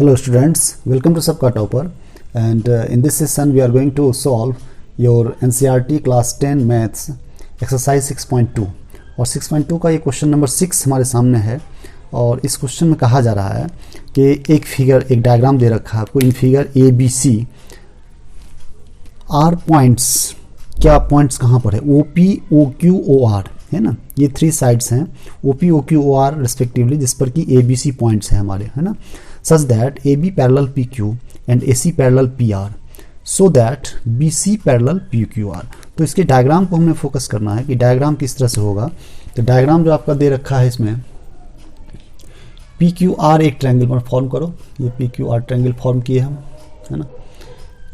Hello students, welcome to Sabka Topper, and in this session we are going to solve your NCERT class 10 maths exercise 6.2 और 6.2 का ये question number 6 हमारे सामने है। और इस क्वेश्चन में कहा जा रहा है कि एक डायग्राम दे रखा है आपको। In figure A B C R points, क्या पॉइंट्स कहाँ पर है? O P O Q O R है ना, ये 3 साइड्स हैं O P O Q O R respectively, जिस पर कि ए बी सी पॉइंट्स हैं हमारे, है ना। such that AB parallel PQ and AC parallel PR so that BC parallel PQR। तो इसके डायग्राम को हमने फोकस करना है कि डायग्राम किस तरह से होगा। तो डायग्राम जो आपका दे रखा है इसमें PQR एक ट्रायंगल पर फॉर्म करो। ये PQR ट्रायंगल फॉर्म किए हम, है ना।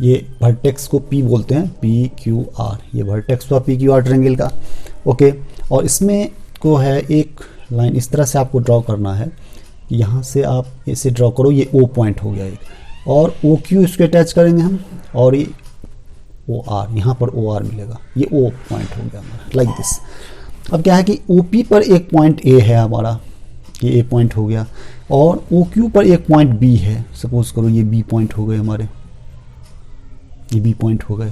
ये वर्टेक्स को P बोलते हैं, PQR, ये वर्टेक्स हुआ PQR ट्रायंगल का, ओके। और इसमें को है एक लाइन इस तरह से आपको ड्रॉ करना है। यहाँ से आप इसे ड्रॉ करो, ये O पॉइंट हो गया एक, और OQ इसको अटैच करेंगे हम, और ये OR, यहाँ पर OR मिलेगा, ये O पॉइंट हो गया हमारा, लाइक दिस। अब क्या है कि OP पर एक पॉइंट A है हमारा, ये A पॉइंट हो गया, और OQ पर एक पॉइंट B है, सपोज करो ये B पॉइंट हो गए हमारे, ये B पॉइंट हो गए,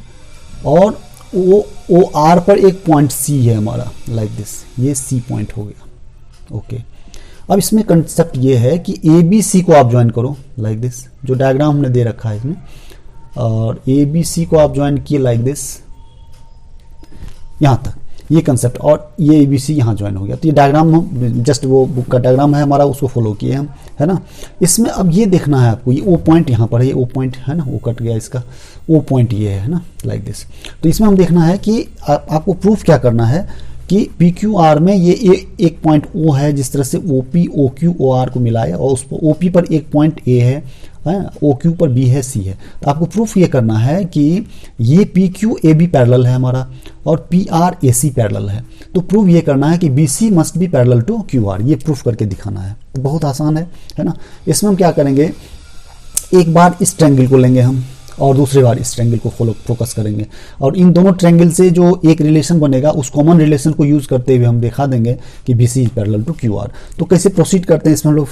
और OR पर एक पॉइंट C है हमारा, लाइक दिस, ये C पॉइंट हो गया, ओके। अब इसमें कंसेप्ट ये है कि ए बी सी को आप ज्वाइन करो, लाइक दिस, जो डायग्राम हमने दे रखा है इसमें, और ए बी सी को आप ज्वाइन किए लाइक दिस, यहाँ तक ये कंसेप्ट, और ये ए बी सी यहाँ ज्वाइन हो गया। तो ये डायग्राम हम जस्ट वो बुक का डायग्राम है हमारा, उसको फॉलो किए हम, है ना। इसमें अब ये देखना है आपको, ये ओ पॉइंट यहाँ पर है, ये ओ पॉइंट है ना, वो कट गया इसका, ओ पॉइंट ये है ना, लाइक दिस। तो इसमें हम देखना है कि आपको प्रूफ क्या करना है कि पी क्यू आर में ये एक पॉइंट ओ है, जिस तरह से O P O Q O R को मिलाए, और उस पर ओ पी पर एक पॉइंट ए है, ओ क्यू पर बी है, सी है। तो आपको प्रूफ ये करना है कि ये P Q A B parallel है हमारा, और P R A C parallel है। तो प्रूफ ये करना है कि B C must be parallel to Q R, ये प्रूफ करके दिखाना है। तो बहुत आसान है ना। इसमें हम क्या करेंगे, एक बार इस ट्रायंगल को लेंगे हम, और दूसरी बार इस ट्रायंगल को फोकस करेंगे, और इन दोनों ट्रायंगल से जो एक रिलेशन बनेगा, उस कॉमन रिलेशन को यूज करते हुए हम दिखा देंगे कि B C is parallel to Q R. तो कैसे प्रोसीड करते हैं इसमें हम लोग,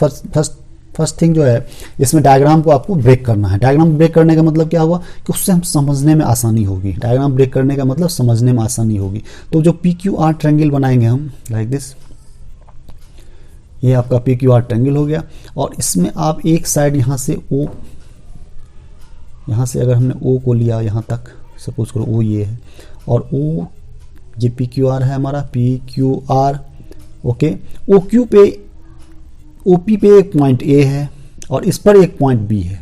फर्स्ट थिंग जो है, इसमें डायग्राम को आपको ब्रेक करना है। डायग्राम ब्रेक करने का मतलब क्या हुआ कि उससे हम समझने में आसानी होगी। डायग्राम ब्रेक करने का मतलब समझने में आसानी होगी। तो जो पी क्यू आर ट्रायंगल बनाएंगे हम, लाइक दिस, ये आपका पी क्यू आर ट्रायंगल हो गया, और इसमें आप एक साइड यहाँ से ओ, यहाँ से अगर हमने O को लिया यहाँ तक, सपोज करो O ये है, और O ये पी क्यू आर है हमारा, P Q R, okay. O Q पे ओ पी पे एक पॉइंट A है, और इस पर एक पॉइंट B है,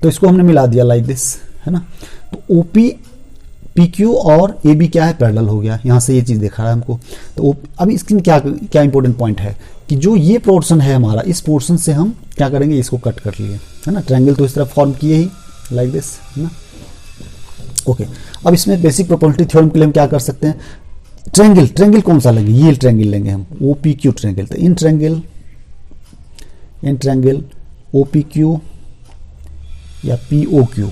तो इसको हमने मिला दिया लाइक दिस, है ना। तो ओ पी पी क्यू और ए बी क्या है, पैरेलल हो गया। यहाँ से ये चीज़ दिखा रहा है हमको। तो अब इसकी क्या इंपॉर्टेंट पॉइंट है कि जो ये पोर्शन है हमारा, इस पोर्शन से हम क्या करेंगे, इसको कट कर लिए, है ना। ट्रायंगल तो इस तरह फॉर्म किए ही, लाइक दिस, है ना, ओके। अब इसमें बेसिक प्रोपोर्शनलिटी थ्योरम के लिए हम क्या कर सकते हैं, ट्रायंगल कौन सा लेंगे, ये ट्रायंगल लेंगे हम, ओ पी क्यू ट्रायंगल। तो in triangle O P Q या पी ओ क्यू,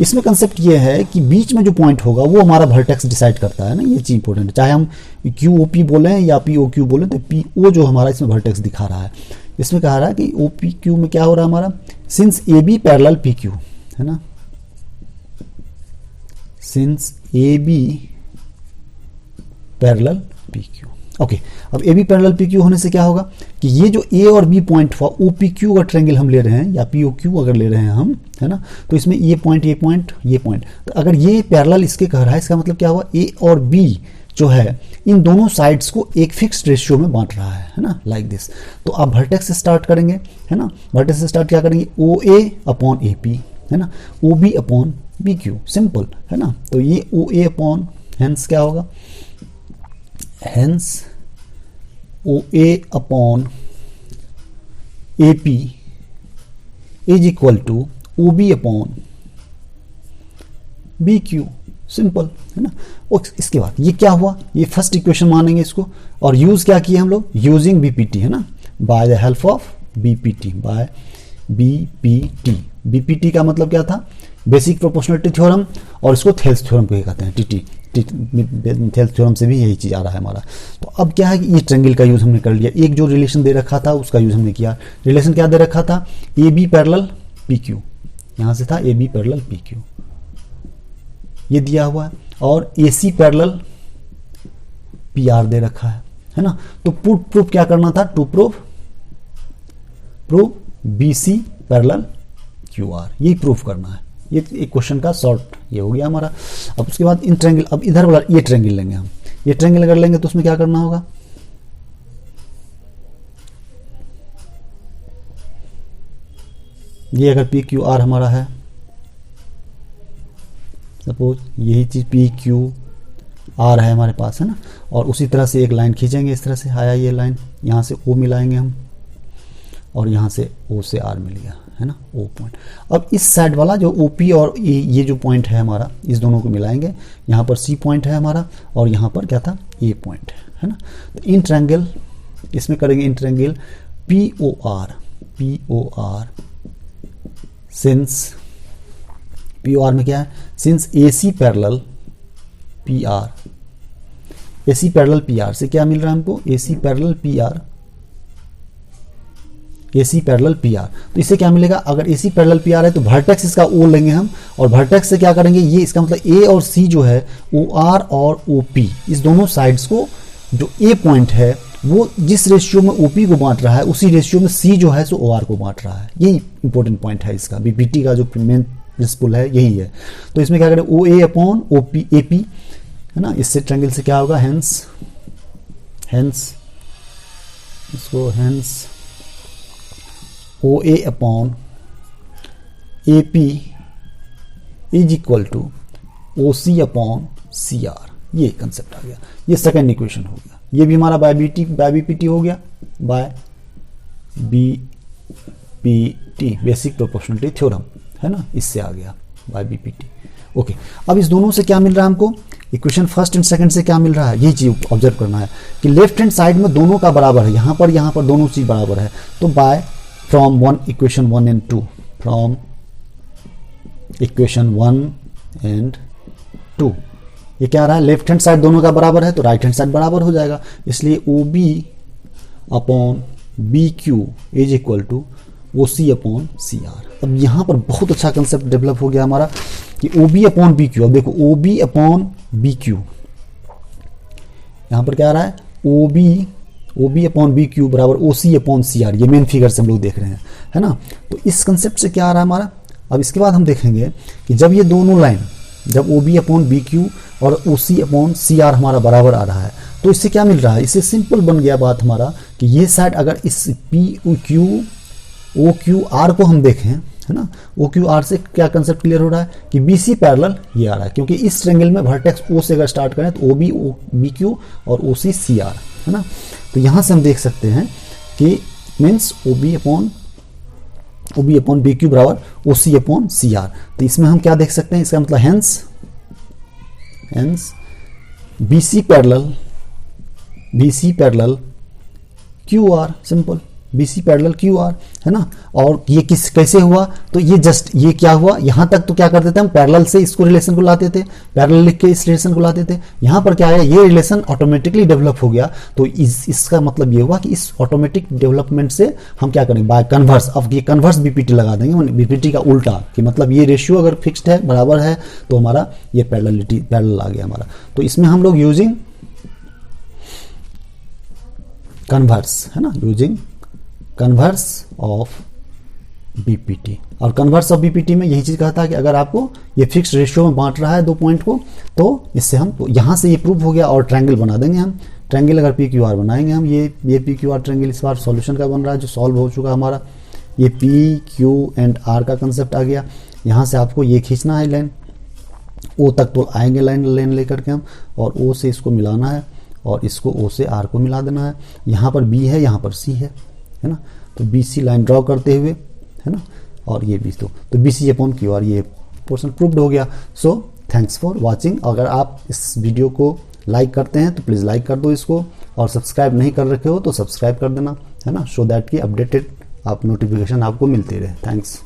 इसमें कंसेप्ट ये है कि बीच में जो पॉइंट होगा वो हमारा वर्टेक्स डिसाइड करता है ना। ये चीज इंपॉर्टेंट है, चाहे हम क्यू ओ पी बोलें या पी ओ क्यू बोलें, तो पी ओ जो हमारा इसमें वर्टेक्स दिखा रहा है। इसमें कहा रहा है कि ओ पी क्यू में क्या हो रहा है हमारा, since A B parallel P Q, है ना, since A B parallel P Q, okay. अब A B parallel P Q होने से क्या होगा कि ये जो ए और बी पॉइंट हुआ, ओ पी क्यू अगर ट्रायंगल हम ले रहे हैं या पी ओ क्यू अगर ले रहे हैं हम, है ना, तो इसमें ये पॉइंट, तो अगर ये पैरेलल इसके कह रहा है, इसका मतलब क्या हुआ, ए और बी जो है इन दोनों साइड्स को एक फिक्स्ड रेशियो में बांट रहा है ना, लाइक दिस। तो आप वर्टेक्स से स्टार्ट करेंगे, है ना। वर्टेक्स से स्टार्ट क्या करेंगे, ओ ए अपॉन ए पी, है ना, O B upon B Q, simple, है ना। तो ये ओ ए अपॉन, हेंस क्या होगा, hence O A upon A P is equal to O B upon B Q, simple, है ना। और इसके बाद ये क्या हुआ, ये फर्स्ट इक्वेशन मानेंगे इसको, और यूज क्या किया हम लोग, यूजिंग बीपीटी, है ना, by the help of BPT, by BPT. BPT का मतलब क्या था, बेसिक प्रोपोर्शनलिटी थ्योरम, और इसको थेल्स थ्योरम को कहते हैं, टीटी। मिथेल्स थ्योरम से भी यही चीज़ आ रहा है हमारा। तो अब क्या है कि ये ट्रायंगल का यूज़ हमने कर लिया, एक जो रिलेशन दे रखा था उसका यूज़ हमने किया। रिलेशन क्या दे रखा था, A B parallel P Q, यहाँ से था A B parallel P Q, ये दिया हुआ है, और A C parallel P R दे रखा है ना। तो प्रूफ क्या करना था, to proof B C parallel Q R, यही प्रूफ करना है। ये एक क्वेश्चन का शॉर्ट ये हो गया हमारा। अब उसके बाद इन ट्रायंगल, अब इधर वाला ये ट्रायंगल लेंगे हम, ये ट्रायंगल अगर लेंगे तो उसमें क्या करना होगा, ये अगर पी क्यू आर हमारा है, सपोज यही चीज पी क्यू आर है हमारे पास, है ना, और उसी तरह से एक लाइन खींचेंगे, इस तरह से आया ये लाइन, यहाँ से ओ मिलाएंगे हम, और यहाँ से ओ से आर मिल गया, है ना, ओ पॉइंट। अब इस साइड वाला जो ओ पी और ये जो पॉइंट है हमारा, इस दोनों को मिलाएंगे, यहाँ पर सी पॉइंट है हमारा, और यहाँ पर क्या था, ए पॉइंट है ना। तो इन ट्रायंगल, इसमें करेंगे in triangle P O R since P O R में क्या है, since A C parallel P R, A C parallel P R से क्या मिल रहा है हमको, A C parallel P R, A C parallel P R. तो इससे क्या मिलेगा, अगर A C parallel P R है तो वर्टेक्स इसका ओ लेंगे हम, और वर्टेक्स से क्या करेंगे, ये इसका मतलब ए और सी जो है, ओ आर और ओ पी, इस दोनों साइड्स को जो ए पॉइंट है वो जिस रेशियो में ओ पी को बांट रहा है उसी रेशियो में सी जो है सो ओ आर को बांट रहा है। यही इंपॉर्टेंट पॉइंट है इसका, बीपीटी का जो मेन प्रिंसिपल है यही है। तो इसमें क्या करें, O A upon O P A P, है ना, इससे ट्रायंगल से क्या होगा, हेंस इसको hence O A upon A P is equal to O C upon C R, ये कंसेप्ट आ गया। ये सेकेंड इक्वेशन हो गया, ये भी हमारा बाय बीपीटी हो गया, by BPT basic proportionality theorem, है ना, इससे आ गया बाय बीपीटी। ओके, अब इस दोनों से क्या मिल रहा है हमको, इक्वेशन फर्स्ट एंड सेकंड से क्या मिल रहा है, यही चीज ऑब्जर्व करना है कि लेफ्ट हैंड साइड में दोनों का बराबर है, यहाँ पर दोनों चीज बराबर है। तो by from one equation 1 and 2, from equation 1 and 2, ये क्या आ रहा है, लेफ्ट हैंड साइड दोनों का बराबर है तो राइट हैंड साइड बराबर हो जाएगा, इसलिए O B upon B Q is equal to O C upon C R. अब यहाँ पर बहुत अच्छा कंसेप्ट डेवलप हो गया हमारा कि O B upon B Q. अब देखो O B upon B Q, यहाँ पर क्या आ रहा है, O B upon B Q बराबर O C upon C R, ये मेन फिगर से हम लोग देख रहे हैं, है ना। तो इस कंसेप्ट से क्या आ रहा है हमारा, अब इसके बाद हम देखेंगे कि जब ये दोनों लाइन, जब O B upon B Q और O C upon C are हमारा बराबर आ रहा है तो इससे क्या मिल रहा है, इससे सिंपल बन गया बात हमारा कि ये साइड अगर इस P Q O Q R को हम देखें, है ना, ओ क्यू आर से क्या कंसेप्ट क्लियर हो रहा है कि बी सी पैरेलल ये आ रहा है, क्योंकि इस ट्रायंगल में वर्टेक्स ओ से अगर स्टार्ट करें तो ओ बी क्यू और ओ सी सी आर, है ना। तो यहाँ से हम देख सकते हैं कि means O B upon B Q बराबर O C upon C are. तो इसमें हम क्या देख सकते हैं, इसका मतलब hence B C parallel Q R, simple B C parallel Q R, है ना। और ये कैसे हुआ, तो ये क्या हुआ, यहां तक तो क्या करते थे हम, पैरेलल से इसको रिलेशन को लाते थे, पैरेलल लिख के इस रिलेशन को लाते थे। यहां पर क्या है, ये रिलेशन ऑटोमेटिकली डेवलप हो गया। तो इसका मतलब ये हुआ कि इस ऑटोमेटिक डेवलपमेंट से हम क्या करेंगे, बाय कन्वर्स, अब ये कन्वर्स बीपीटी लगा देंगे, बीपीटी का उल्टा, कि मतलब ये रेशियो अगर फिक्स्ड है, बराबर है, तो हमारा ये पैरेलल आ गया हमारा। तो इसमें हम लोग यूजिंग कन्वर्स, है ना, यूजिंग कन्वर्स ऑफ बीपीटी। और कन्वर्स ऑफ बीपीटी में यही चीज कहता है कि अगर आपको ये फिक्स रेशियो में बांट रहा है दो पॉइंट को, तो इससे हम, तो यहां से ये प्रूफ हो गया, और ट्रायंगल बना देंगे हम। ट्रायंगल अगर पी क्यू आर बनाएंगे हम, ये पी क्यू आर ट्रायंगल इस बार सॉल्यूशन का बन रहा है, जो सॉल्व हो चुका हमारा। ये पी क्यू एंड आर का कंसेप्ट आ गया। यहां से आपको ये खींचना है लाइन, ओ तक तो आएंगे लाइन लेकर के हम, और ओ से इसको मिलाना है, और इसको ओ से आर को मिला देना है। यहाँ पर बी है, यहाँ पर सी है ना। तो बी सी लाइन ड्रॉ करते हुए, है ना, और ये बी, तो B C upon Q R, ये पोर्शन प्रूव्ड हो गया। So thanks for watching. अगर आप इस वीडियो को लाइक करते हैं तो प्लीज़ लाइक कर दो इसको, और सब्सक्राइब नहीं कर रखे हो तो सब्सक्राइब कर देना, है ना, सो दैट कि अपडेटेड आप नोटिफिकेशन आपको मिलते रहे। थैंक्स।